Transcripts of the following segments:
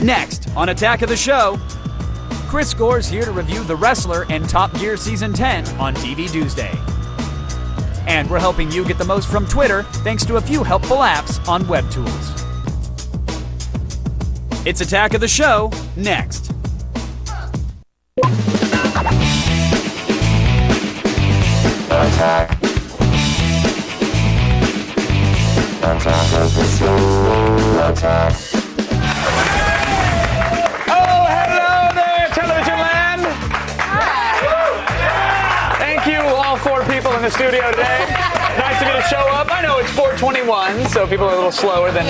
Next on Attack of the Show, Chris Score's here to review The Wrestler and Top Gear Season 10 on TV Tuesday. And we're helping you get the most from Twitter thanks to a few helpful apps on WebTools. It's Attack of the Show, next. Attack. Attack of the Show. Attack. Oh, hello there, television land. Thank you, all 4 people in the studio today. Nice of you to show up. I know it's 4:21, so people are a little slower than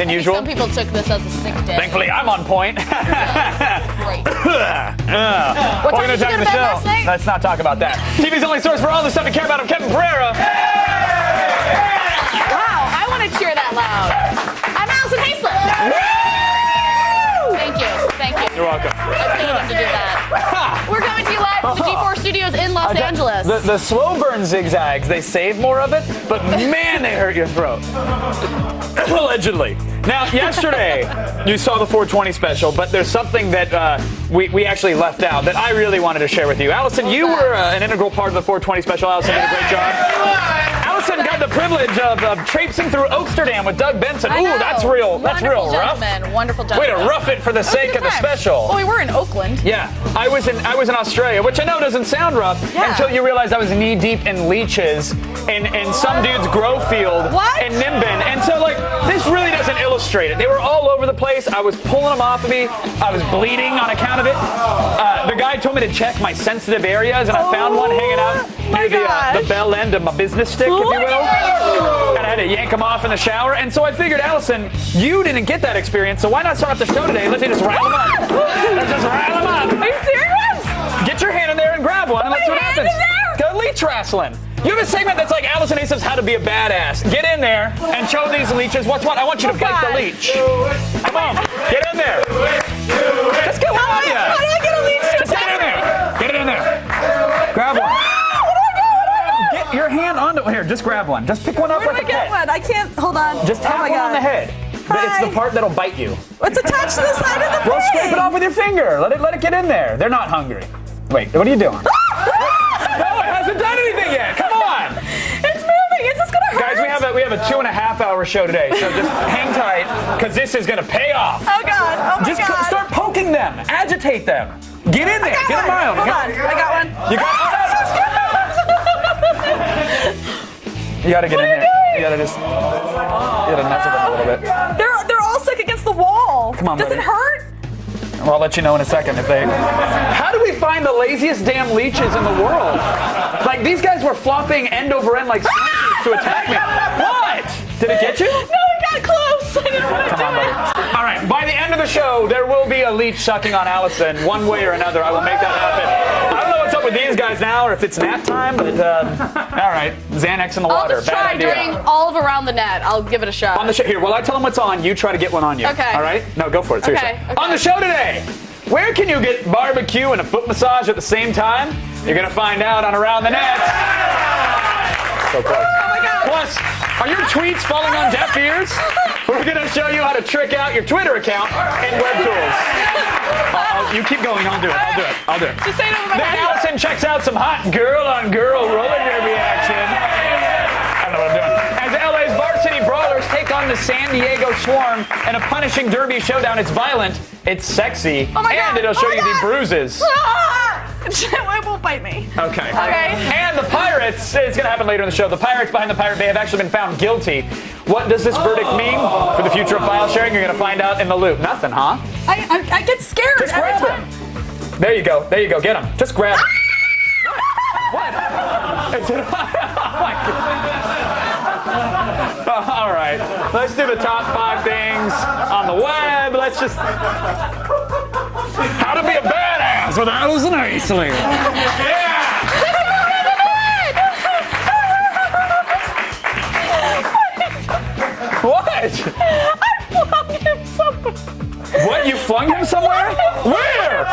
usual. Some people took this as a sick day. Thankfully, I'm on point. Great. What time did you go to bed last night? Let's not talk about that. TV's only source for all the stuff you care about. I'm Kevin Pereira. Wow, I want to cheer that loud. I'm Allison Hayslip. Thank you. You're welcome. I paid him to do that. We're coming to you live from the G4 studios in Los Angeles. The slow burn zigzags, they save more of it, but man, they hurt your throat. Allegedly. Now, yesterday, you saw the 420 special, but there's something that we actually left out that I really wanted to share with you. Allison, you were an integral part of the 420 special. Allison did a great job. Allison got the privilege of traipsing through Amsterdam with Doug Benson. Ooh, that's real rough. Wonderful gentleman. Way to rough it for the sake of the special. Well, we were in Oakland. Yeah, I was in Australia, which I know doesn't sound rough until you realize I was knee deep in leeches in some dude's grow field in Nimbin. And so, like, this really doesn't illustrate it. They were all over the place. I was pulling them off of me. I was bleeding on account of it. The guy told me to check my sensitive areas, and I found one hanging out near the bell end of my business stick, if you will. And I had to yank them off in the shower. And so I figured, Allison, you didn't get that experience, so why not start off the show today? Let's just rile them up. Let's just rile them up. Are you serious? Get your hand in there and grab one, and let's see what happens. Go leech wrestling. You have a segment that's like Allison Hayslip's How to Be a Badass. Get in there and show these leeches. What's what? I want you to bite the leech. Come on. Get in there. Just get one on you. How do I get a leech? Just get in there. Get it in there. Grab one. Get your hand onto it. Here, just grab one. Just pick one up like a pet. One? I can't. Hold on. Just tap one on the head. It's the part that'll bite you. It's attached to the side of the thing. Well, scrape it off with your finger. Let it get in there. They're not hungry. Wait, what are you doing? No, it hasn't done anything yet. Come on. It's moving. Is this gonna hurt? Guys, we have a 2.5-hour show today, so just hang tight, because this is gonna pay off. Oh God. Oh my just God. Start poking them. Agitate them. Get in there. Get them mild. Hold on. I got one. You got You gotta get in there. You gotta mess with them a little bit. They're all stuck against the wall. Come on, Does buddy. it hurt? Well, I'll let you know in a second if they... How do we find the laziest damn leeches in the world? Like, these guys were flopping end over end like sponges to attack me. What? Did it get you? No, it got close. I didn't want to Come on, buddy. All right, by the end of the show, there will be a leech sucking on Allison one way or another. I will make that happen. I don't know what's up with these guys now or if it's nap time, but all right. Xanax in the water. I'll just try during all of Around the Net. I'll give it a shot. On the show, here, while I tell them what's on, you try to get one on you. Okay. All right? No, go for it. Seriously. Okay. On the show today, where can you get barbecue and a foot massage at the same time? You're going to find out on Around the Net. So close. Oh my God. Plus, are your tweets falling on deaf ears? We're going to show you how to trick out your Twitter account in WebTools. You keep going. I'll do it. Just say it over my Then head. Allison checks out some hot girl-on-girl roller derby action. I don't know what I'm doing. As LA's varsity brawlers take on the San Diego Swarm in a punishing derby showdown. It's violent, it's sexy, and it'll show you the bruises. It won't bite me. Okay. Okay. And the Pirates, it's going to happen later in the show, the Pirates behind the Pirate Bay have actually been found guilty. What does this verdict mean for the future of file sharing? You're going to find out in the loop. Nothing, huh? I get scared. Just grab them. There you go. Get them. Just grab them. What? Is it, oh my God. All right. Let's do the top 5 things on the web. Let's just... How to be a badass with Allison Hayslip. Yeah! What? I flung him somewhere. What? You flung him somewhere? Where?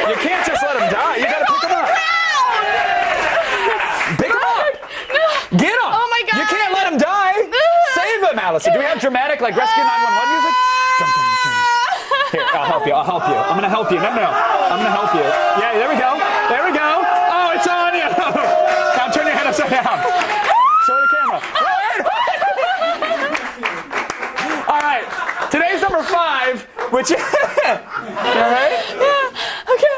You can't just let him die. You gotta pick him up. Allison. Do we have dramatic, like, Rescue 911 music? Dum, dum, dum. Here, I'll help you. I'm going to help you. No. I'm going to help you. Yeah, there we go. Oh, it's on you. Now turn your head upside down. Show the camera. All right. Today's number 5, which is... All right? Yeah. Okay.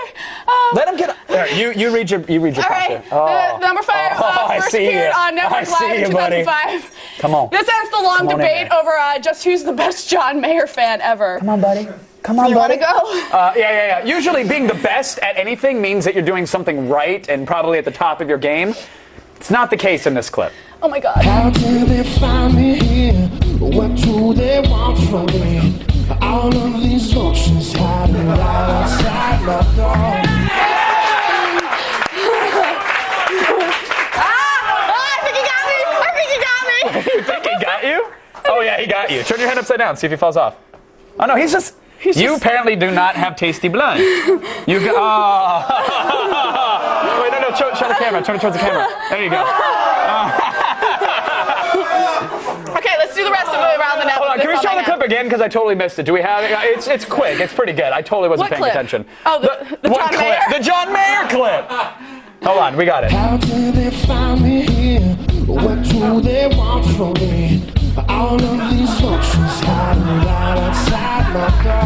Let him get... There, you read your All right. Number 5 I first see appeared you. on Network I see Live in you, buddy. 2005. Come on. This ends the long Come on in debate there. over just who's the best John Mayer fan ever. Come on, buddy. Come on, You buddy. want to go? Yeah. Usually being the best at anything means that you're doing something right and probably at the top of your game. It's not the case in this clip. Oh my God. How did they find me here? What do they want from me? All of these oceans hiding right outside my door. You think he got you? Oh yeah, he got you. Turn your head upside down. See if he falls off. Oh no, he's just. You apparently do not have tasty blood. You go. Oh. Wait, no. Show the camera. Turn it towards the camera. There you go. Okay, let's do the rest of it around the net. Hold on. Can we show the clip again? Because I totally missed it. Do we have it? It's quick. It's pretty good. I totally wasn't What paying clip? attention. Oh, the what John clip? Mayer? The John Mayer clip. Hold on, we got it. How did they find me here? What do they want from me? All of these oceans hiding right outside my door.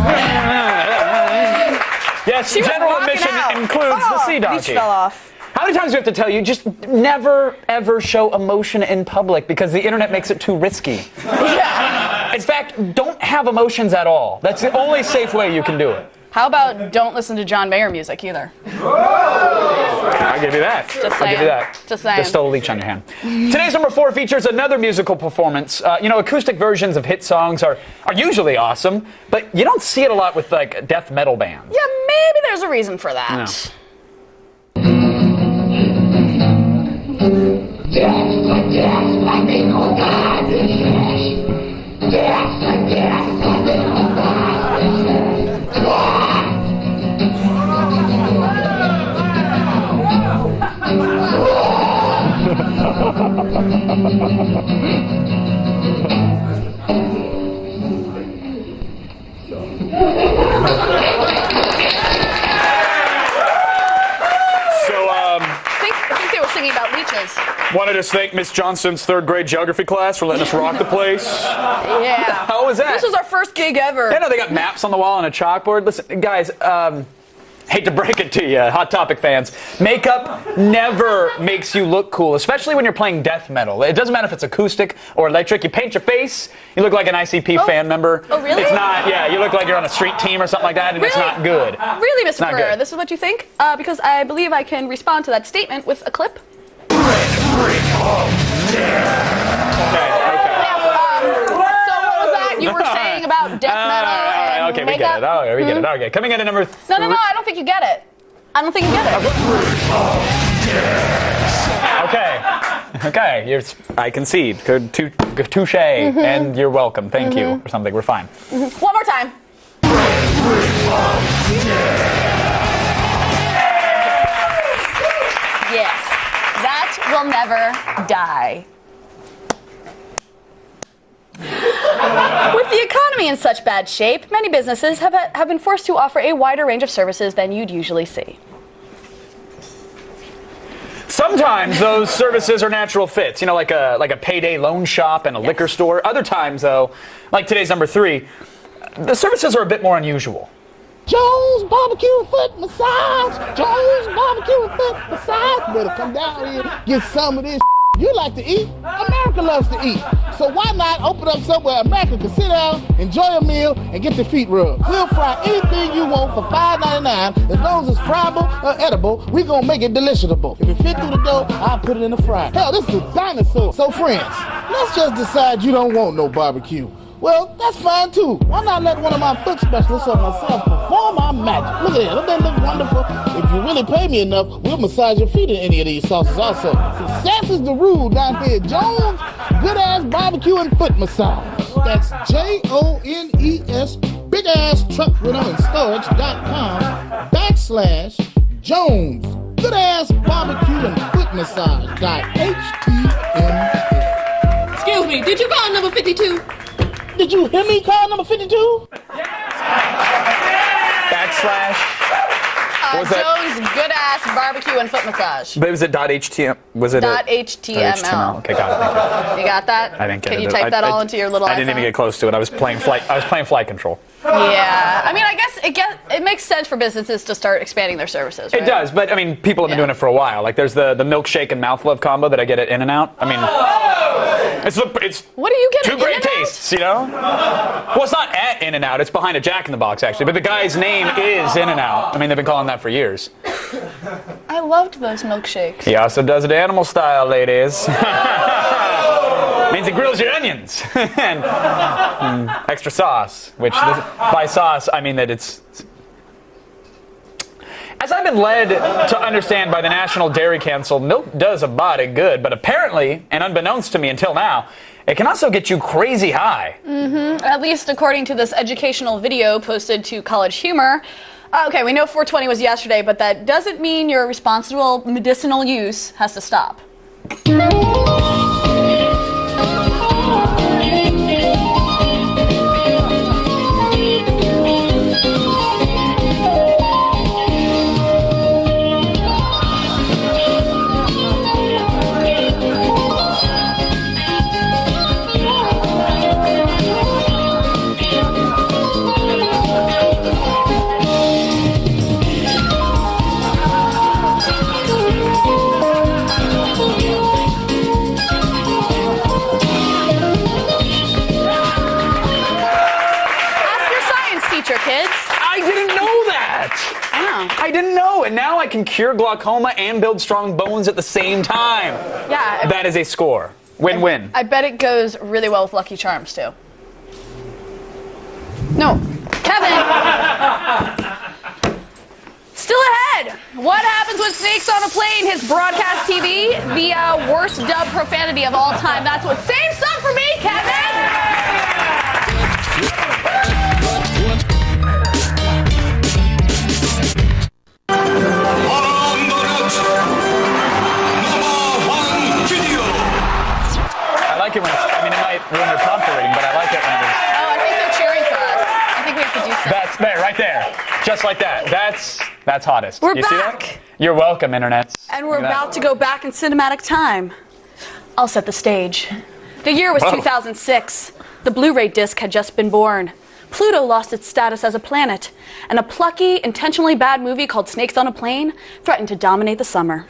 Yes, She was general rocking admission out. includes the sea donkey. Leash fell off. How many times do we have to tell you, just never, ever show emotion in public because the internet makes it too risky? Yeah. In fact, don't have emotions at all. That's the only safe way you can do it. How about don't listen to John Mayer music either? I'll give you that. Just I'll give you saying. that. Just saying. There's still a leech on your hand. Today's number 4 features another musical performance. Acoustic versions of hit songs are usually awesome, but you don't see it a lot with, like, death metal bands. Yeah, maybe there's a reason for that. I think they were singing about leeches. Wanted to thank Miss Johnson's 3rd grade geography class for letting us rock the place. Yeah. How was that? This was our first gig ever. Yeah, no, they got maps on the wall and a chalkboard. Listen, guys, hate to break it to you, Hot Topic fans. Makeup never makes you look cool, especially when you're playing death metal. It doesn't matter if it's acoustic or electric. You paint your face, you look like an ICP fan member. Oh, really? It's not, you look like you're on a street team or something like that, and Really? it's not good. Really, Mr. not Pereira, good. this is what you think? Because I believe I can respond to that statement with a clip. Okay. So what was that you were saying about death metal and Okay, we makeup? get it. Oh, we get it. Okay, coming in at number 3. No, I don't think you get it. I don't think you get it. Okay, I concede. Good, touche, and you're welcome. Thank you, or something. We're fine. One more time. Yes, that will never die. With the economy in such bad shape, many businesses have been forced to offer a wider range of services than you'd usually see. Sometimes those services are natural fits, like a payday loan shop and a liquor store. Other times, though, like today's number 3, the services are a bit more unusual. Jones Barbecue and Foot Massage. Jones Barbecue and Foot Massage. Better come down here, get some of this. You like to eat? America loves to eat. So why not open up somewhere America can sit down, enjoy a meal, and get their feet rubbed? We'll fry anything you want for $5.99. As long as it's friable or edible, we're going to make it deliciable. If it fit through the dough, I'll put it in the fryer. Hell, this is a dinosaur. So friends, let's just decide you don't want no barbecue. Well, that's fine too. Why not let one of my foot specialists or myself perform our magic? Look at it. Don't that look wonderful? If you really pay me enough, we'll massage your feet in any of these sauces also. Success is the rule down here at Jones Good Ass Barbecue and Foot Massage. That's JONES Big Ass Truck Rental and Storage.com/Jones Good Ass Barbecue and Foot Massage.html. Excuse me, did you call number 52? you hear me call number 52? What was that? Joe's Good Ass Barbecue and Foot Massage. But was it .html? Was it .html. Okay, got it. Thank you. You got that? I didn't get it. Can you type that all into your little I didn't even iPhone? get close to it. I was playing flight control. Yeah. I mean, I guess it makes sense for businesses to start expanding their services, right? It does, but I mean, people have been doing it for a while. Like, there's the milkshake and mouth love combo that I get at ENunn. I mean, it's what do you get? two great tastes, you know. Well, it's not at ENunn. It's behind a Jack in the Box, actually. But the guy's name is ENunn. I mean, they've been calling that for years. I loved those milkshakes. He also does it animal style, ladies. Means it grills your onions and extra sauce. Which by sauce, I mean that it's. As I've been led to understand by the National Dairy Council, milk does a body good, but apparently, and unbeknownst to me until now, it can also get you crazy high. At least according to this educational video posted to College Humor. Okay, we know 420 was yesterday, but that doesn't mean your responsible medicinal use has to stop. I didn't know, and now I can cure glaucoma and build strong bones at the same time. Yeah. That is a score. Win-win. I bet it goes really well with Lucky Charms, too. No. Kevin! Still ahead! What happens with Snakes on a Plane hits broadcast TV? The worst dub profanity of all time. That's what saves some for me, Kevin! I like it when it's, I mean, it might ruin your prompt rating, but I like it when it is. Oh, I think they're cheering for us. I think we have to do something. That's there, right there. Just like that. That's hottest. We're you see back. that? You're welcome, Internet. And we're about to go back in cinematic time. I'll set the stage. The year was 2006. The Blu-ray disc had just been born. Pluto lost its status as a planet, and a plucky, intentionally bad movie called Snakes on a Plane threatened to dominate the summer.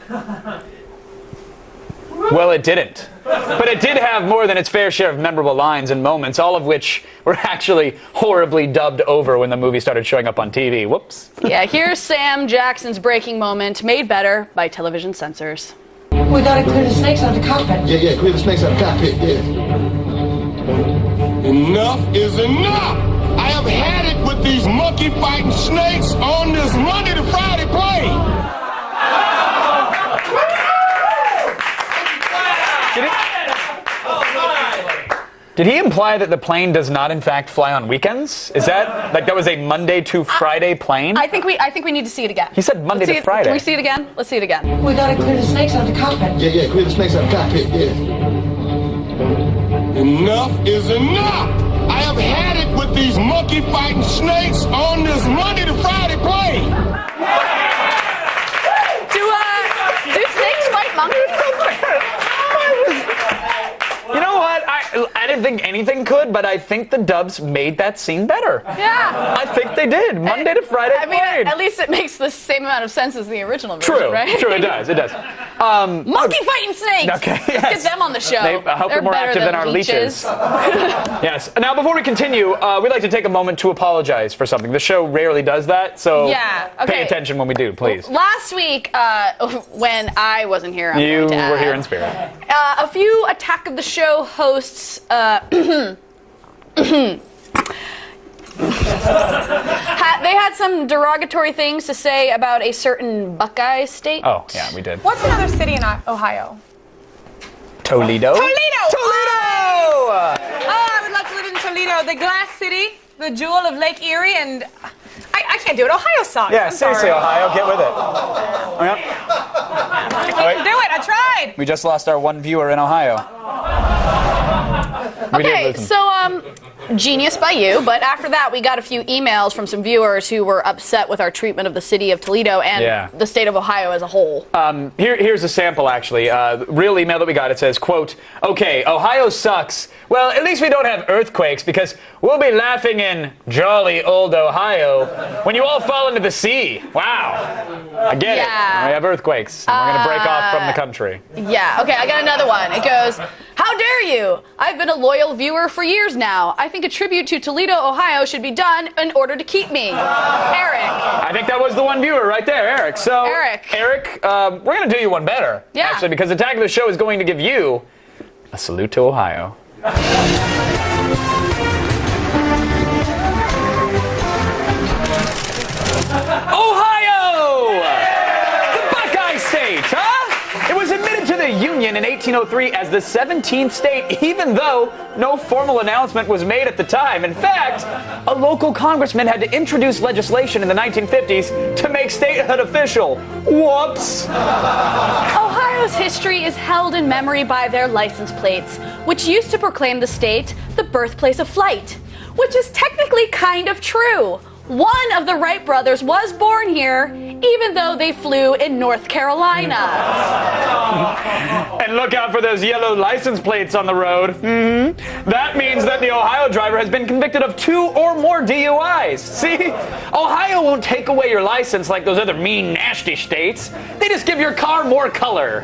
Well, it didn't. But it did have more than its fair share of memorable lines and moments, all of which were actually horribly dubbed over when the movie started showing up on TV. Whoops. Yeah, here's Sam Jackson's breaking moment, made better by television censors. We gotta clear the snakes out of the cockpit. Yeah, clear the snakes out of the cockpit, yeah. Enough is enough! I have had it with these monkey fighting snakes on this Monday to Friday plane! Did he imply that the plane does not, in fact, fly on weekends? Is that like that was a Monday to Friday plane? I think we need to see it again. He said Monday to Friday. Can we see it again? Let's see it again. We gotta clear the snakes out of the cockpit. Yeah, clear the snakes out of the cockpit, yeah. Enough is enough! I have had it with these monkey fighting snakes on this Monday to Friday plane! Do snakes fight monkeys? You know what? I didn't think anything could, but I think the dubs made that scene better. Yeah. I think they did. Monday to Friday I mean, plane. at least it makes the same amount of sense as the original version, True, right? true, it does, it does. Monkey fighting snakes! Okay, Let's yes. get them on the show. I hope they're more better active than our leeches. Yes. Now, before we continue, we'd like to take a moment to apologize for something. The show rarely does that, so Yeah, okay. pay attention when we do, please. Last week, when I wasn't here, You going to were add, here in spirit. a few Attack of the Show hosts they had some derogatory things to say about a certain Buckeye state. Oh, yeah, we did. What's another city in Ohio? Toledo? Toledo! Toledo! Oh, I would love to live in Toledo, the glass city, the jewel of Lake Erie, and I can't do it. Ohio sucks. Yeah, I'm seriously, sorry. Ohio, get with it. Oh, yeah. I can't do it. I tried. We just lost our one viewer in Ohio. We did Okay, lose him. so Genius by you, but after that we got a few emails from some viewers who were upset with our treatment of the city of Toledo and the state of Ohio as a whole. Here's a sample, actually. Real email that we got. It says, quote, "Okay, Ohio sucks. Well, at least we don't have earthquakes because we'll be laughing in jolly old Ohio when you all fall into the sea. Wow. I get it. We have earthquakes. And we're going to break off from the country." Yeah, okay, I got another one. It goes, "How dare you? I've been a loyal viewer for years now. I think a tribute to Toledo, Ohio should be done in order to keep me." Eric. I think that was the one viewer right there, Eric. So, Eric, we're going to do you one better. Yeah. Actually, because the tag of the show is going to give you a salute to Ohio. Ohio! The Buckeye State, huh? It was admitted to the Union in 1803 as the 17th state, even though no formal announcement was made at the time. In fact, a local congressman had to introduce legislation in the 1950s to make statehood official. Whoops! Ohio's history is held in memory by their license plates, which used to proclaim the state the birthplace of flight, which is technically kind of true. One of the Wright brothers was born here, even though they flew in North Carolina. And look out for those yellow license plates on the road. That means that the Ohio driver has been convicted of 2 or more DUIs. See? Ohio won't take away your license like those other mean, nasty states. They just give your car more color.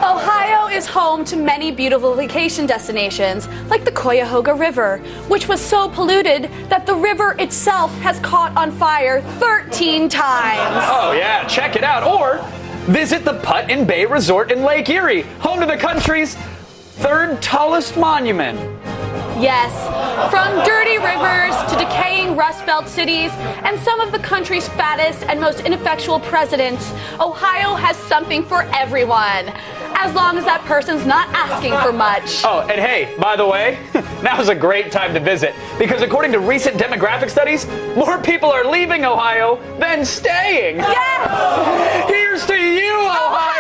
Ohio is home to many beautiful vacation destinations, like the Cuyahoga River, which was so polluted that the river itself has caught on fire 13 times. Oh yeah, check it out. Or visit the Put-in Bay Resort in Lake Erie, home to the country's 3rd tallest monument. Yes, from dirty rivers to decaying Rust Belt cities and some of the country's fattest and most ineffectual presidents, Ohio has something for everyone, as long as that person's not asking for much. Oh, and hey, by the way, now's a great time to visit, because according to recent demographic studies, more people are leaving Ohio than staying. Yes! Here's to you, Ohio!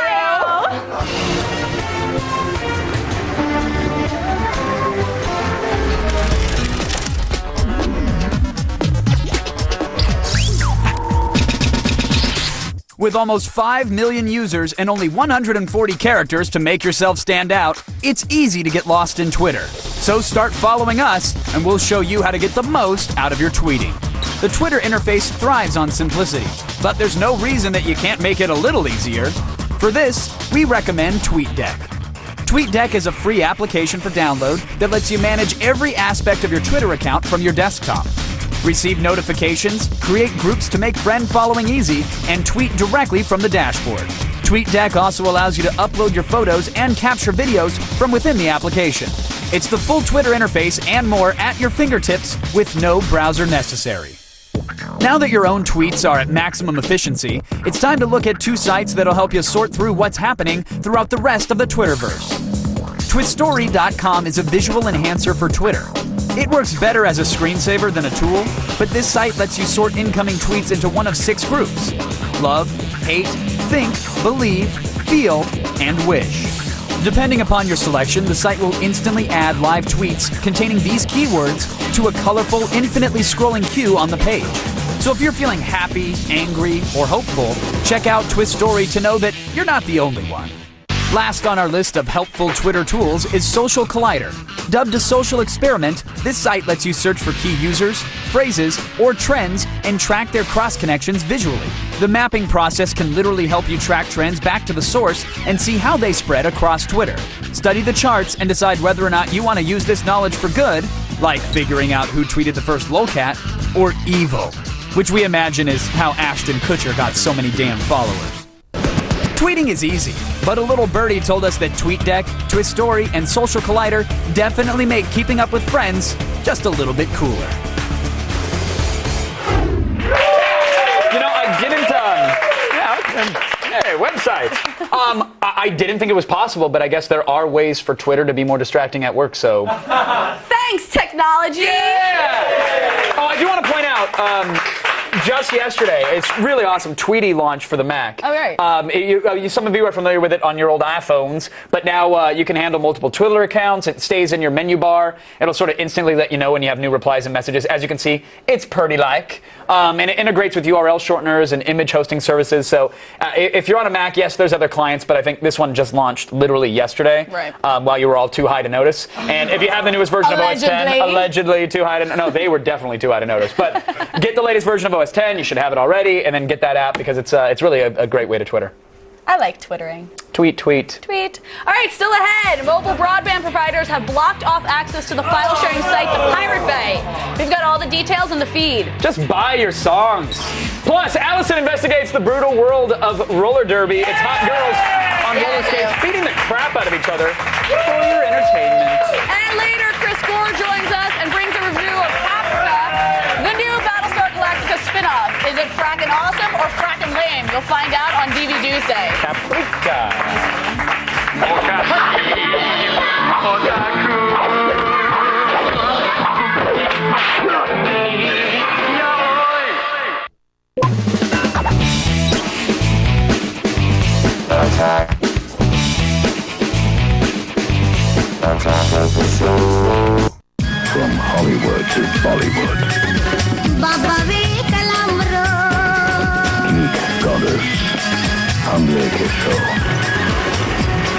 With almost 5 million users and only 140 characters to make yourself stand out, it's easy to get lost in Twitter. So start following us, and we'll show you how to get the most out of your tweeting. The Twitter interface thrives on simplicity, but there's no reason that you can't make it a little easier. For this, we recommend TweetDeck. TweetDeck is a free application for download that lets you manage every aspect of your Twitter account from your desktop. Receive notifications, create groups to make friend following easy, and tweet directly from the dashboard. TweetDeck also allows you to upload your photos and capture videos from within the application. It's the full Twitter interface and more at your fingertips with no browser necessary. Now that your own tweets are at maximum efficiency, it's time to look at 2 sites that'll help you sort through what's happening throughout the rest of the Twitterverse. Twitstory.com is a visual enhancer for Twitter. It works better as a screensaver than a tool, but this site lets you sort incoming tweets into one of 6 groups: love, hate, think, believe, feel, and wish. Depending upon your selection, the site will instantly add live tweets containing these keywords to a colorful, infinitely scrolling queue on the page. So if you're feeling happy, angry, or hopeful, check out Twitstory to know that you're not the only one. Last on our list of helpful Twitter tools is Social Collider. Dubbed a social experiment, this site lets you search for key users, phrases, or trends and track their cross-connections visually. The mapping process can literally help you track trends back to the source and see how they spread across Twitter. Study the charts and decide whether or not you want to use this knowledge for good, like figuring out who tweeted the first lolcat, or evil, which we imagine is how Ashton Kutcher got so many damn followers. Tweeting is easy, but a little birdie told us that TweetDeck, Twitstory, and Social Collider definitely make keeping up with friends just a little bit cooler. You know, I didn't, hey, websites. I didn't think it was possible, but I guess there are ways for Twitter to be more distracting at work, so. Thanks, technology! Yeah! Oh, I do want to point out, just yesterday, it's really awesome. Tweety launched for the Mac. Oh, right. Some of you are familiar with it on your old iPhones, but now you can handle multiple Twitter accounts. It stays in your menu bar. It'll sort of instantly let you know when you have new replies and messages. As you can see, it's pretty-like. And it integrates with URL shorteners and image hosting services. So if you're on a Mac, yes, there's other clients, but I think this one just launched literally yesterday, while you were all too high to notice. And if you have the newest version of OS 10, allegedly too high to notice. No, they were definitely too high to notice. But get the latest version of OS 10. You should have it already, and then get that app because it's really a great way to Twitter. I like twittering. Tweet. All right, still ahead. Mobile broadband providers have blocked off access to the file-sharing site, the Pirate Bay. We've got all the details in the feed. Just buy your songs. Plus, Allison investigates the brutal world of roller derby. It's hot girls on roller skates beating the crap out of each other for your entertainment. And later, Chris Gore joins us and brings a review of Paprika, the new Battlestar Galactica spin-off. Is it frackin' awesome or frackin' lame? You'll find out on DV Tuesday. Paprika. Attack. Attack of the show. From Hollywood to Bollywood. Geek Goddess. Hamle ke show.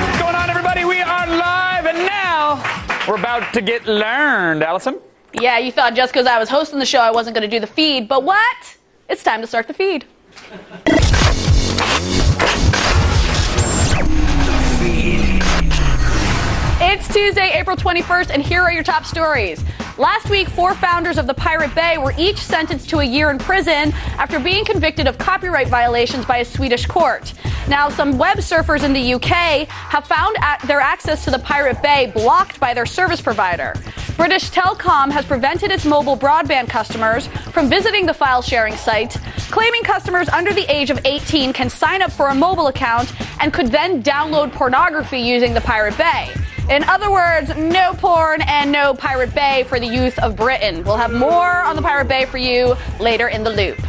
What's going on, everybody? We are live, and now we're about to get learned. Allison? Yeah, you thought just because I was hosting the show I wasn't going to do the feed, but what? It's time to start the feed. It's Tuesday, April 21st, and here are your top stories. Last week, 4 founders of the Pirate Bay were each sentenced to a year in prison after being convicted of copyright violations by a Swedish court. Now, some web surfers in the UK have found their access to the Pirate Bay blocked by their service provider. British Telecom has prevented its mobile broadband customers from visiting the file-sharing site, claiming customers under the age of 18 can sign up for a mobile account and could then download pornography using the Pirate Bay. In other words, no porn and no Pirate Bay for the youth of Britain. We'll have more on the Pirate Bay for you later in the loop.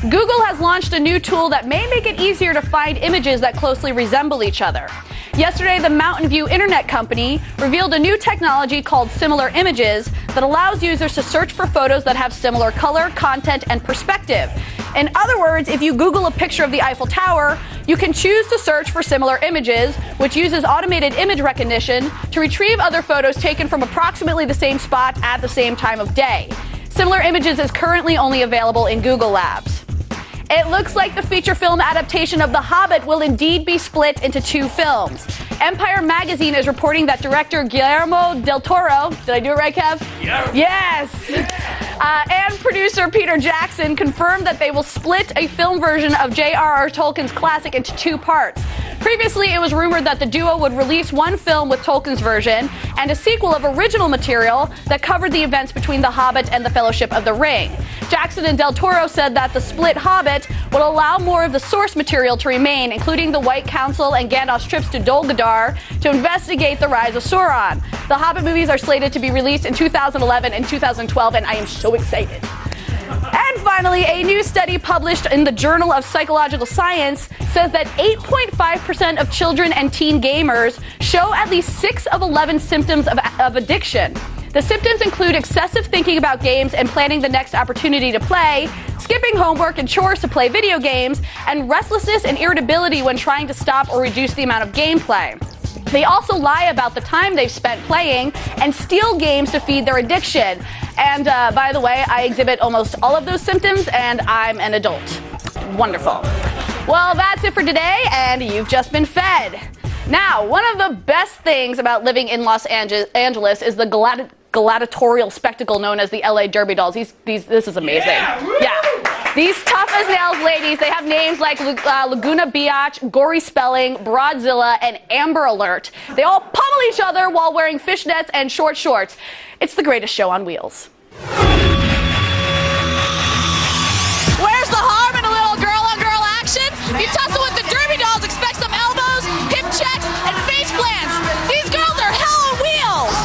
Google has launched a new tool that may make it easier to find images that closely resemble each other. Yesterday, the Mountain View Internet Company revealed a new technology called Similar Images that allows users to search for photos that have similar color, content, and perspective. In other words, if you Google a picture of the Eiffel Tower, you can choose to search for similar images, which uses automated image recognition to retrieve other photos taken from approximately the same spot at the same time of day. Similar Images is currently only available in Google Labs. It looks like the feature film adaptation of The Hobbit will indeed be split into 2 films. Empire Magazine is reporting that director Guillermo del Toro, did I do it right, Kev? Yeah. Yes! And producer Peter Jackson confirmed that they will split a film version of J.R.R. Tolkien's classic into 2 parts. Previously, it was rumored that the duo would release one film with Tolkien's version and a sequel of original material that covered the events between The Hobbit and The Fellowship of the Ring. Jackson and Del Toro said that the split Hobbit will allow more of the source material to remain, including the White Council and Gandalf's trips to Dol Guldur to investigate the rise of Sauron. The Hobbit movies are slated to be released in 2011 and 2012, and I am so excited. And finally, a new study published in the Journal of Psychological Science says that 8.5% of children and teen gamers show at least 6 of 11 symptoms of addiction. The symptoms include excessive thinking about games and planning the next opportunity to play, skipping homework and chores to play video games, and restlessness and irritability when trying to stop or reduce the amount of gameplay. They also lie about the time they've spent playing and steal games to feed their addiction. And by the way, I exhibit almost all of those symptoms, and I'm an adult. Wonderful. Well, that's it for today, and you've just been fed. Now, one of the best things about living in Los Angeles is the gladiatorial spectacle known as the LA Derby Dolls. This is amazing. Yeah. These tough as nails ladies, they have names like Laguna Biatch, Gory Spelling, Broadzilla, and Amber Alert. They all pummel each other while wearing fishnets and short shorts. It's the greatest show on wheels. Where's the harm in a little girl-on-girl action? You tussle with the Derby Dolls, expect some elbows, hip checks, and face plants. These girls are hell on wheels.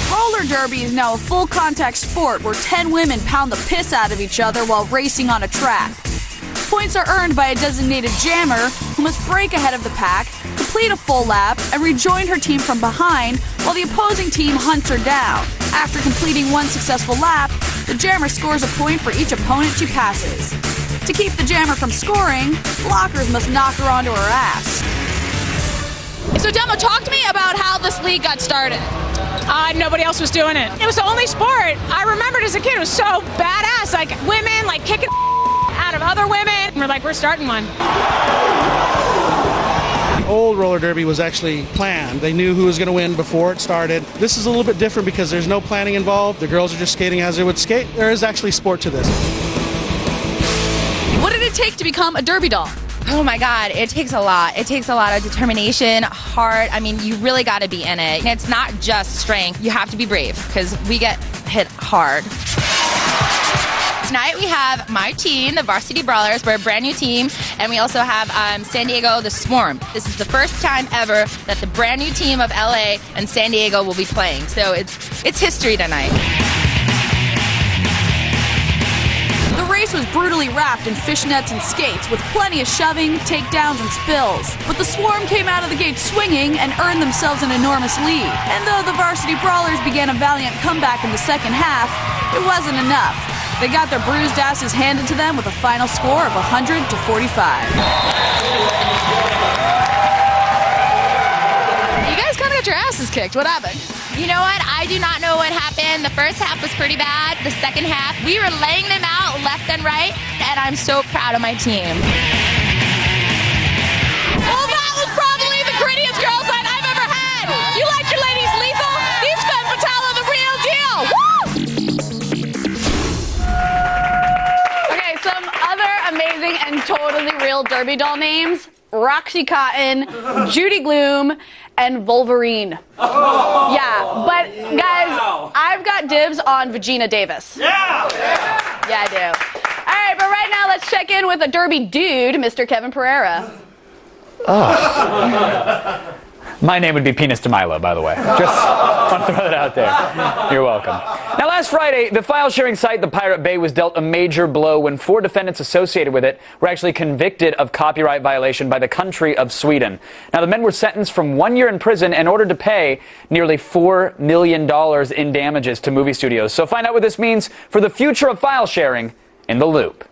Roller derby is now a full contact sport where 10 women pound the piss out of each other while racing on a track. Points are earned by a designated jammer who must break ahead of the pack, complete a full lap, and rejoin her team from behind while the opposing team hunts her down. After completing one successful lap, the jammer scores a point for each opponent she passes. To keep the jammer from scoring, blockers must knock her onto her ass. So Demo, talk to me about how this league got started. Nobody else was doing it. It was the only sport I remembered as a kid. It was so badass. Like women, like kicking out of other women. We're like, we're starting one. Old roller derby was actually planned. They knew who was going to win before it started. This is a little bit different because there's no planning involved. The girls are just skating as they would skate. There is actually sport to this. What did it take to become a derby doll? Oh my God, it takes a lot. It takes a lot of determination, heart. I mean, you really got to be in it. And it's not just strength. You have to be brave because we get hit hard. Tonight we have my team, the Varsity Brawlers. We're a brand new team. And we also have San Diego, the Swarm. This is the first time ever that the brand new team of LA and San Diego will be playing. So it's history tonight. The race was brutally wrapped in fishnets and skates, with plenty of shoving, takedowns, and spills. But the Swarm came out of the gate swinging and earned themselves an enormous lead. And though the Varsity Brawlers began a valiant comeback in the second half, it wasn't enough. They got their bruised asses handed to them with a final score of 100 to 45. You guys kind of got your asses kicked. What happened? You know what? I do not know what happened. The first half was pretty bad. The second half, we were laying them out left and right, and I'm so proud of my team. Well, that was probably the grittiest girls' night I've ever had. You like your ladies lethal? These femme fatale are the real deal. Woo! Okay, some other amazing and totally real derby doll names: Roxy Cotton, Judy Gloom, and Wolverine. Oh. Yeah, but guys, I've got dibs on Vagina Davis. Yeah! Yeah, I do. All right, but right now let's check in with a derby dude, Mr. Kevin Pereira. Oh. My name would be Penis DeMilo, by the way. Just want to throw that out there. You're welcome. Now, last Friday, the file-sharing site, The Pirate Bay, was dealt a major blow when 4 defendants associated with it were actually convicted of copyright violation by the country of Sweden. Now, the men were sentenced from 1 year in prison and ordered to pay nearly $4 million in damages to movie studios. So find out what this means for the future of file sharing in The Loop.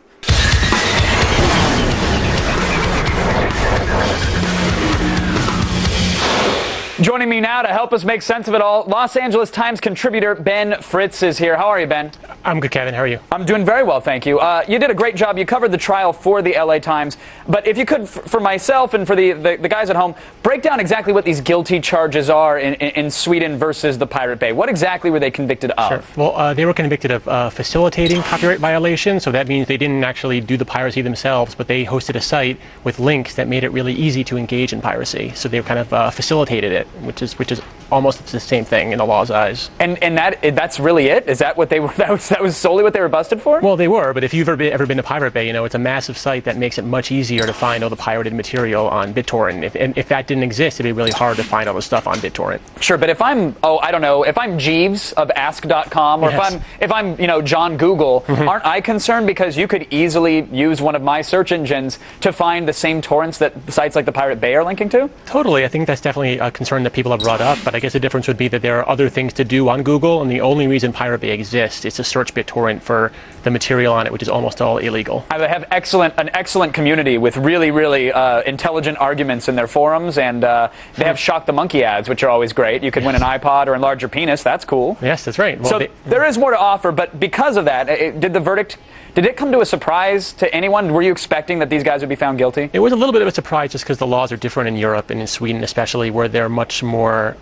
Joining me now to help us make sense of it all, Los Angeles Times contributor Ben Fritz is here. How are you, Ben? I'm good, Kevin. How are you? I'm doing very well, thank you. You did a great job. You covered the trial for the LA Times. But if you could, for myself and for the guys at home, break down exactly what these guilty charges are in Sweden versus the Pirate Bay. What exactly were they convicted of? Sure. Well, they were convicted of facilitating copyright violation. So that means they didn't actually do the piracy themselves, but they hosted a site with links that made it really easy to engage in piracy. So they kind of facilitated it, which is almost the same thing in the law's eyes. And that's really it? Is that what they were? That was solely what they were busted for? Well, they were. But if you've ever been to Pirate Bay, you know it's a massive site that makes it much easier to find all the pirated material on BitTorrent. If that didn't exist, it'd be really hard to find all the stuff on BitTorrent. Sure, but if I'm if I'm Jeeves of Ask.com, or yes. if I'm John Google, aren't I concerned because you could easily use one of my search engines to find the same torrents that sites like the Pirate Bay are linking to? Totally. I think that's definitely a concern that people have brought up, but I guess the difference would be that there are other things to do on Google, and the only reason Pirate Bay exists is to search BitTorrent for the material on it, which is almost all illegal. They have an excellent community with really, really intelligent arguments in their forums, and they have Shock the Monkey ads, which are always great. You could win an iPod or enlarge your penis. That's cool. Yes, that's right. Well, so there is more to offer, but because of that, did it come to a surprise to anyone? Were you expecting that these guys would be found guilty? It was a little bit of a surprise just because the laws are different in Europe and in Sweden especially, where they're much more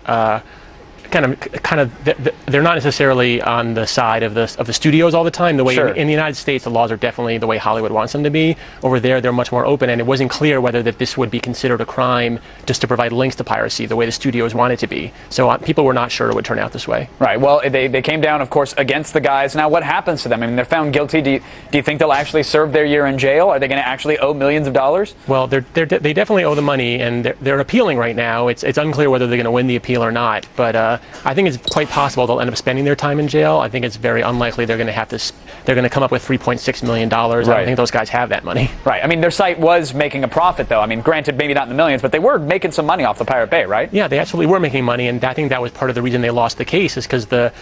they're not necessarily on the side of the studios all the time. The way sure. in the United States, the laws are definitely the way Hollywood wants them to be. Over there, they're much more open, and it wasn't clear whether that this would be considered a crime just to provide links to piracy the way the studios want it to be. So people were not sure it would turn out this way. Right. Well, they came down, of course, against the guys. Now, what happens to them? I mean, they're found guilty. Do you think they'll actually serve their year in jail? Are they going to actually owe millions of dollars? Well, they definitely owe the money, and they're appealing right now. It's unclear whether they're going to win the appeal or not, but I think it's quite possible they'll end up spending their time in jail. I think it's very unlikely they're going to come up with $3.6 million. I don't think those guys have that money. Right. I mean, their site was making a profit, though. I mean, granted, maybe not in the millions, but they were making some money off the Pirate Bay, right? Yeah, they absolutely were making money, and I think that was part of the reason they lost the case, is because the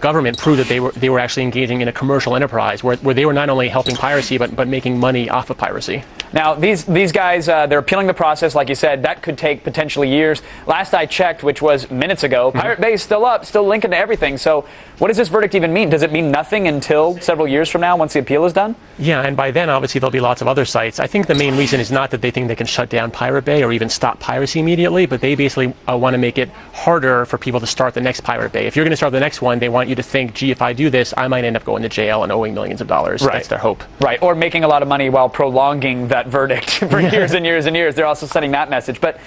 government proved that they were actually engaging in a commercial enterprise where they were not only helping piracy but making money off of piracy. Now, these guys, they're appealing the process, like you said. That could take potentially years. Last I checked, which was minutes ago, Pirate Bay is still up, still linking to everything. So what does this verdict even mean? Does it mean nothing until several years from now, once the appeal is done? Yeah, and by then, obviously, there'll be lots of other sites. I think the main reason is not that they think they can shut down Pirate Bay or even stop piracy immediately, but they basically want to make it harder for people to start the next Pirate Bay. If you're going to start the next one, they want you to think, gee, if I do this, I might end up going to jail and owing millions of dollars. Right. That's their hope. Right, or making a lot of money while prolonging that verdict for years and years and years. They're also sending that message. But,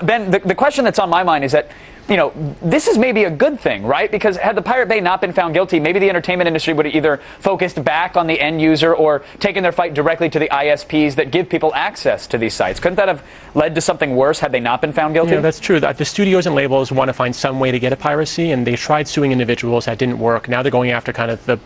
Ben, the question that's on my mind is that, you know, this is maybe a good thing, right? Because had the Pirate Bay not been found guilty, maybe the entertainment industry would have either focused back on the end user or taken their fight directly to the ISPs that give people access to these sites. Couldn't that have led to something worse had they not been found guilty? Yeah, that's true. The studios and labels want to find some way to get at piracy, and they tried suing individuals. That didn't work. Now they're going after kind of the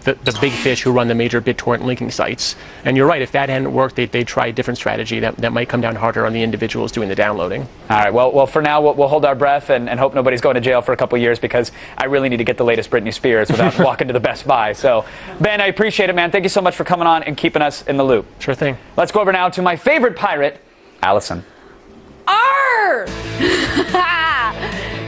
big fish who run the major BitTorrent linking sites. And you're right, if that hadn't worked, they'd try a different strategy that might come down harder on the individuals doing the downloading. All right, well for now, we'll hold our breath and hope nobody's going to jail for a couple years, because I really need to get the latest Britney Spears without walking to the Best Buy. So, Ben, I appreciate it, man. Thank you so much for coming on and keeping us in the loop. Sure thing. Let's go over now to my favorite pirate, Allison. Arr!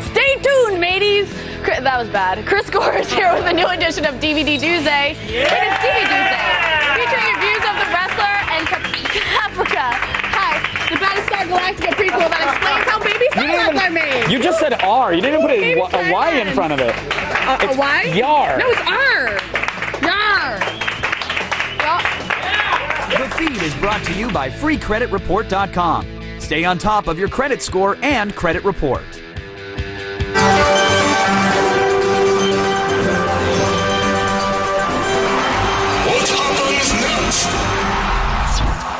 Stay tuned, mateys. That was bad. Chris Scores here with a new edition of DVD Tuesday. Yeah! It is DVD Tuesday, featuring reviews of The Wrestler and Caprica. Hi, the Battlestar Galactica prequel that explains how baby pilots are made. You just said R. You didn't put a Y in front of it. A Y? Yar. No, it's R. Yar. The feed is brought to you by FreeCreditReport.com. Stay on top of your credit score and credit report. What happens next?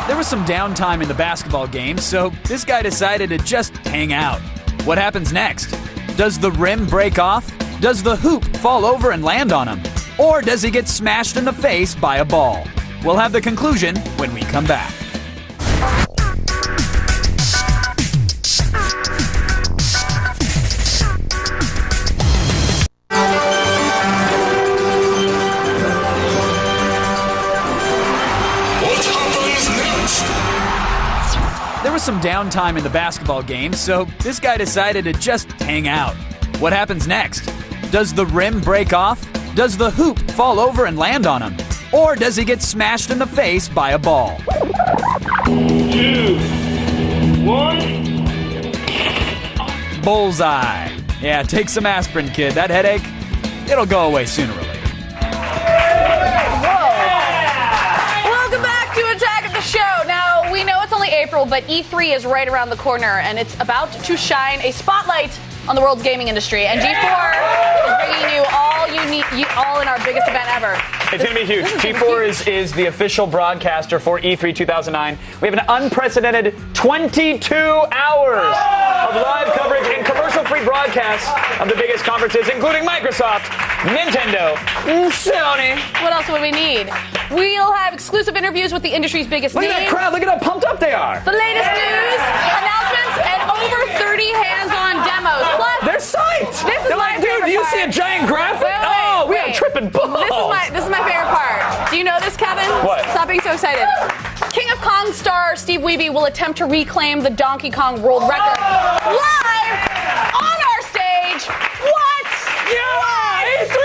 There was some downtime in the basketball game, so this guy decided to just hang out. What happens next? Does the rim break off? Does the hoop fall over and land on him? Or does he get smashed in the face by a ball? We'll have the conclusion when we come back. There was some downtime in the basketball game, so this guy decided to just hang out. What happens next? Does the rim break off? Does the hoop fall over and land on him? Or does he get smashed in the face by a ball? 2, 1. Bullseye. Yeah, take some aspirin, kid. That headache, it'll go away sooner or later. Welcome back to Attack of the Show. Now, we know it's only April, but E3 is right around the corner, and it's about to shine a spotlight on the world's gaming industry. And G4 is bringing you all you need, all in our biggest event ever. It's going to be huge. G4 is the official broadcaster for E3 2009. We have an unprecedented 22 hours of live coverage and commercial-free broadcasts of the biggest conferences, including Microsoft, Nintendo, Sony. What else would we need? We'll have exclusive interviews with the industry's biggest names. Look at that crowd. Look at how pumped up they are. The latest news, announcements, and over 30 hands-on demos. Plus, they're psyched. This is my dude, favorite do you part. see a giant graphic? We are tripping balls. This is my favorite part. Do you know this, Kevin? What? Stop being so excited. King of Kong star Steve Wiebe will attempt to reclaim the Donkey Kong world record live on our stage. What? Yeah! E3!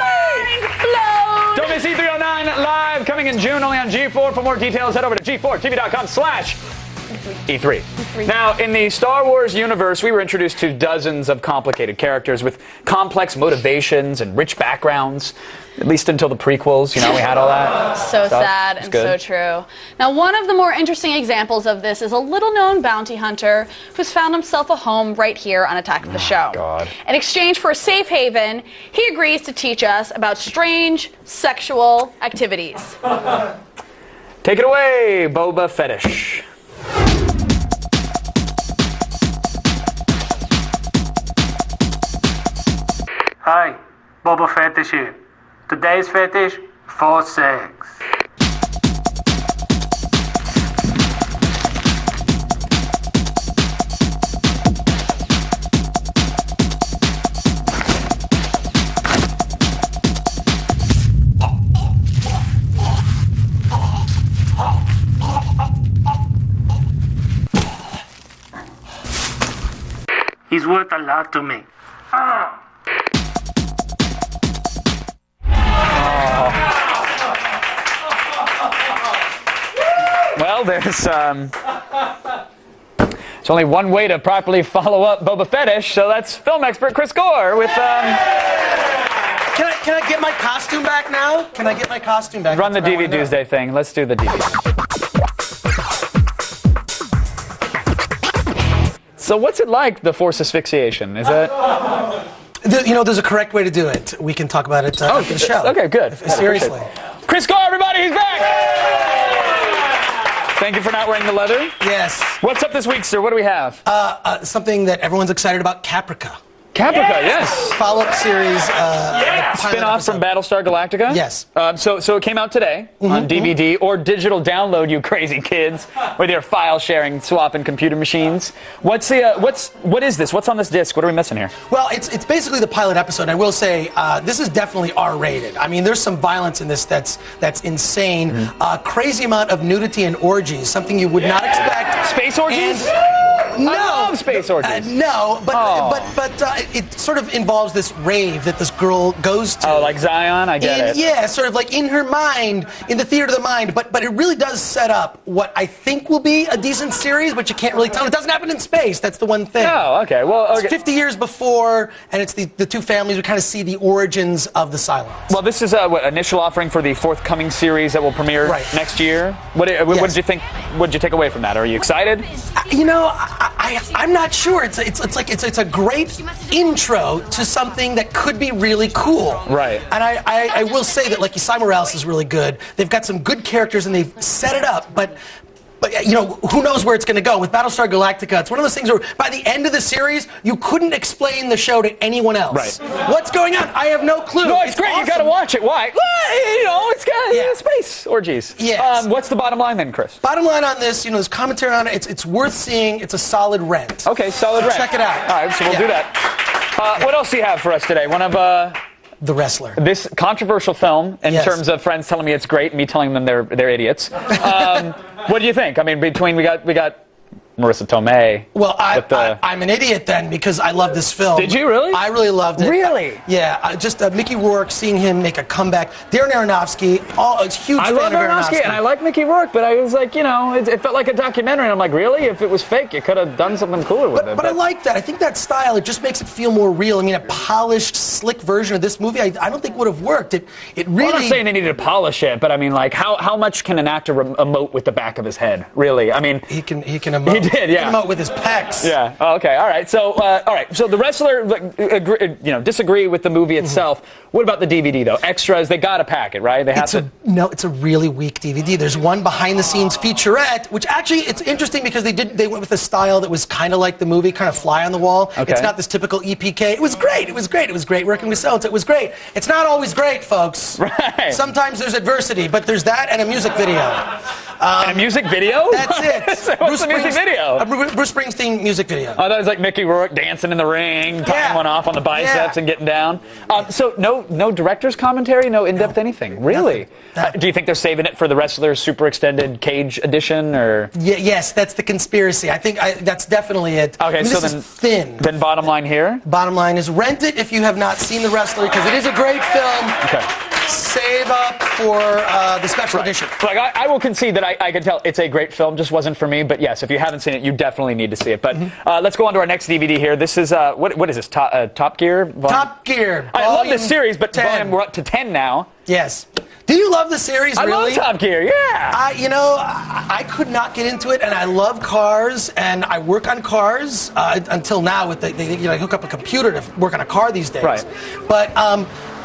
Mind blown. Don't miss E309 live, coming in June, only on G4. For more details, head over to g4tv.com/E3. Now, in the Star Wars universe, we were introduced to dozens of complicated characters with complex motivations and rich backgrounds, at least until the prequels. You know, we had all that So stuff. sad and so true. Now, one of the more interesting examples of this is a little-known bounty hunter who's found himself a home right here on Attack of the Show. God. In exchange for a safe haven, he agrees to teach us about strange sexual activities. Take it away, Boba Fetish. Hi, Boba Fetish here. Today's fetish, 4 sex. He's worth a lot to me. Well, there's only one way to properly follow up Boba Fetish, so that's film expert Chris Gore with. Can I get my costume back now? Can I get my costume back? Run the DV Tuesday thing. Let's do the DV. So what's it like, the Force asphyxiation? Is that... there's a correct way to do it. We can talk about it after the show. Okay, good. Seriously. Chris Gore, everybody, he's back! Thank you for not wearing the leather. Yes. What's up this week, sir? What do we have? Something that everyone's excited about, Caprica. Caprica, yes. Follow-up series. Spin-off from Battlestar Galactica? Yes. So it came out today on DVD or digital download, you crazy kids, with your file sharing, swapping computer machines. What is this? What's on this disc? What are we missing here? Well, it's basically the pilot episode. And I will say this is definitely R-rated. I mean, there's some violence in this that's insane. Crazy amount of nudity and orgies, something you would not expect. Space orgies? No, I love space orgies. No, but it sort of involves this rave that this girl goes to. Oh, like Zion? I get it. Yeah, sort of like in her mind, in the theater of the mind. But it really does set up what I think will be a decent series, but you can't really tell. It doesn't happen in space. That's the one thing. Oh, okay. Well, it's 50 years before, and it's the two families. We kind of see the origins of the Cylons. Well, this is initial offering for the forthcoming series that will premiere next year. What did you think? What did you take away from that? Are you excited? I'm not sure. It's a great intro to something that could be really cool. Right. And I will say that, like, Isai Morales is really good. They've got some good characters and they've set it up, but who knows where it's going to go. With Battlestar Galactica, it's one of those things where by the end of the series, you couldn't explain the show to anyone else. Right. What's going on? I have no clue. No, it's great. Awesome. You got to watch it. Why? Well, it's got space orgies. Yes. What's the bottom line then, Chris? Bottom line on this, there's commentary on it. It's worth seeing. It's a solid rent. Okay, solid rent. Check it out. All right, so we'll do that. What else do you have for us today? One of The Wrestler. This controversial film in terms of friends telling me it's great and me telling them they're idiots. What do you think? I mean, we got Marissa Tomei. Well, I'm an idiot then because I love this film. Did you really? I really loved it. Really? Just Mickey Rourke, seeing him make a comeback. Darren Aronofsky, a huge fan of Aronofsky. And I like Mickey Rourke, but I was like, it felt like a documentary. And I'm like, really? If it was fake, you could have done something cooler with it. But I like that. I think that style, it just makes it feel more real. I mean, a polished, slick version of this movie, I don't think would have worked. It really... Well, I'm not saying they needed to polish it, but I mean, like, how much can an actor emote with the back of his head? Really? I mean... He can emote. He did, yeah. He can emote with his pecs. Yeah. Oh, okay. All right. So, So the Wrestler, disagree with the movie itself. What about the DVD though? Extras, they got to pack it, right? They have to. No, it's a really weak DVD. There's one behind-the-scenes featurette, which actually it's interesting because they went with a style that was kind of like the movie, kind of fly on the wall. Okay. It's not this typical EPK. It was great. It was great working with Celts. It was great. It's not always great, folks. Right. Sometimes there's adversity, but there's that and a music video. And a music video? That's it. So what's the music video? Bruce Springsteen music video. Oh, that was like Mickey Rourke dancing in the ring, tying one off on the biceps and getting down. So no director's commentary, no in-depth anything. Really? Do you think they're saving it for the Wrestler's super extended Cage edition, or? Yes, that's the conspiracy. I think that's definitely it. Okay, this is thin. Then bottom line here? Bottom line is rent it if you have not seen The Wrestler, because it is a great film. Okay. Save up for the special edition. Like I will concede that I can tell it's a great film, just wasn't for me. But yes, if you haven't seen it, you definitely need to see it. But let's go on to our next DVD here. This is what is this? Top Gear. Top Gear. I love this series, but 10. we're up to 10 now. Yes. Do you love the series? Really? I love Top Gear. Yeah. I could not get into it, and I love cars, and I work on cars until now. With I hook up a computer to work on a car these days. Right. But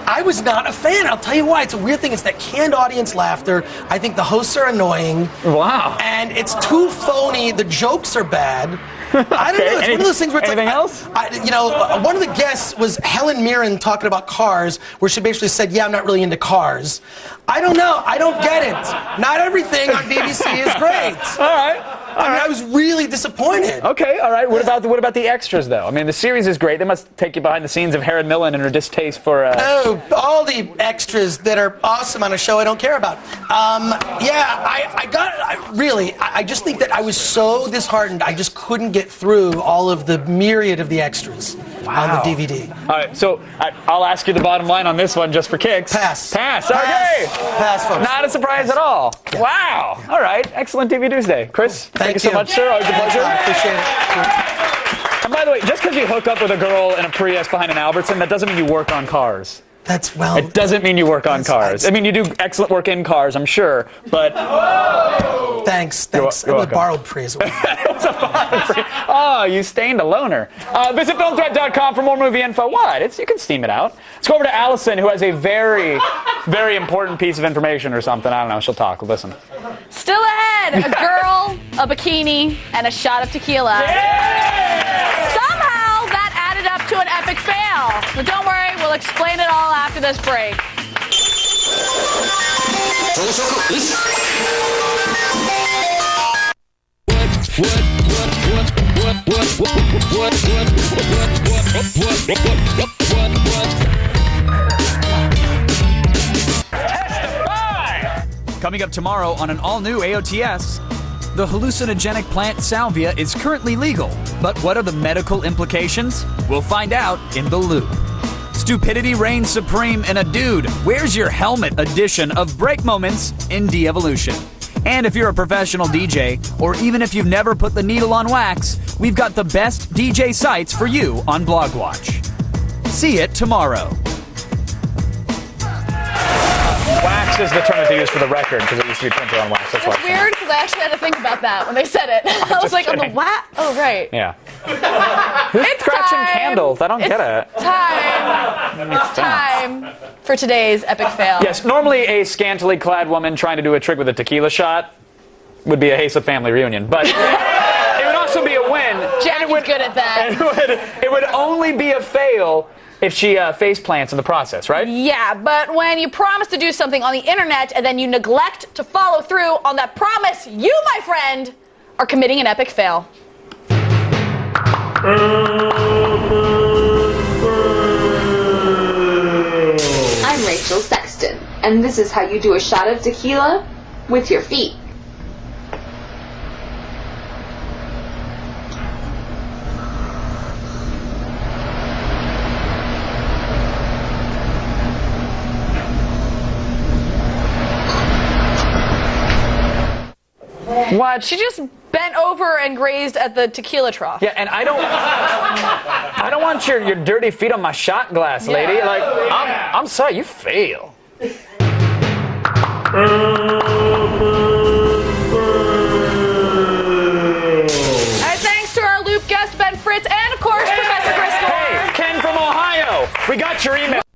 I was not a fan. I'll tell you why. It's a weird thing. It's that canned audience laughter. I think the hosts are annoying. Wow. And it's too phony. The jokes are bad. I don't know. It's one of those things where it's Anything like, else? One of the guests was Helen Mirren talking about cars, where she basically said, "Yeah, I'm not really into cars." I don't know. I don't get it. Not everything on BBC is great. All right. I was really disappointed. Okay, all right. What about the extras, though? I mean, the series is great. They must take you behind the scenes of Helen Mirren and her distaste for. Oh, all the extras that are awesome on a show I don't care about. I just think that I was so disheartened. I just couldn't get through all of the myriad of the extras on the DVD. All right, so I'll ask you the bottom line on this one just for kicks. Pass. Okay. Pass, folks. Not a surprise at all. Yeah. Wow. All right. Excellent TV Tuesday. Chris, thank you so much, sir. Always a pleasure. Appreciate it. And by the way, just because you hook up with a girl in a Prius behind an Albertson, that doesn't mean you work on cars. It doesn't mean you work on cars. I mean, you do excellent work in cars, I'm sure, but... Thanks. You're It was a welcome. borrowed Prius. Oh, you stained a loner. Visit filmthreat.com for more movie info. What? You can steam it out. Let's go over to Allison, who has a very, very important piece of information or something. I don't know. She'll talk. Listen. Still ahead, a girl, a bikini, and a shot of tequila. Somehow that added up to an epic fail. But don't worry, we'll explain it all after this break. Coming up tomorrow on an all-new AOTS, the hallucinogenic plant salvia is currently legal, but what are the medical implications? We'll find out in The Loop. Stupidity reigns supreme in a Dude, Where's Your Helmet edition of Break Moments in De-Evolution. And if you're a professional DJ, or even if you've never put the needle on wax, we've got the best DJ sites for you on Blogwatch. See it tomorrow. Wax is the term that they use for the record because it used to be printed on wax. That's why. It's weird because I actually had to think about that when they said it. I was like, on the what? Oh, right. Yeah. Who's scratching candles? I don't get it. It's time for today's epic fail. Yes, normally a scantily clad woman trying to do a trick with a tequila shot would be a Hayslip family reunion, but it would also be a win. Jackie's good at that. It would only be a fail if she face plants in the process, right? Yeah, but when you promise to do something on the internet and then you neglect to follow through on that promise, you, my friend, are committing an epic fail. I'm Rachel Sexton, and this is how you do a shot of tequila with your feet. What? She just bent over and grazed at the tequila trough. Yeah, and I don't want your dirty feet on my shot glass, lady. Yeah. Like, I'm sorry, you fail. Thanks to our Loop guest, Ben Fritz, and of course, Professor Chris Gore. Hey, Ken from Ohio, we got your email.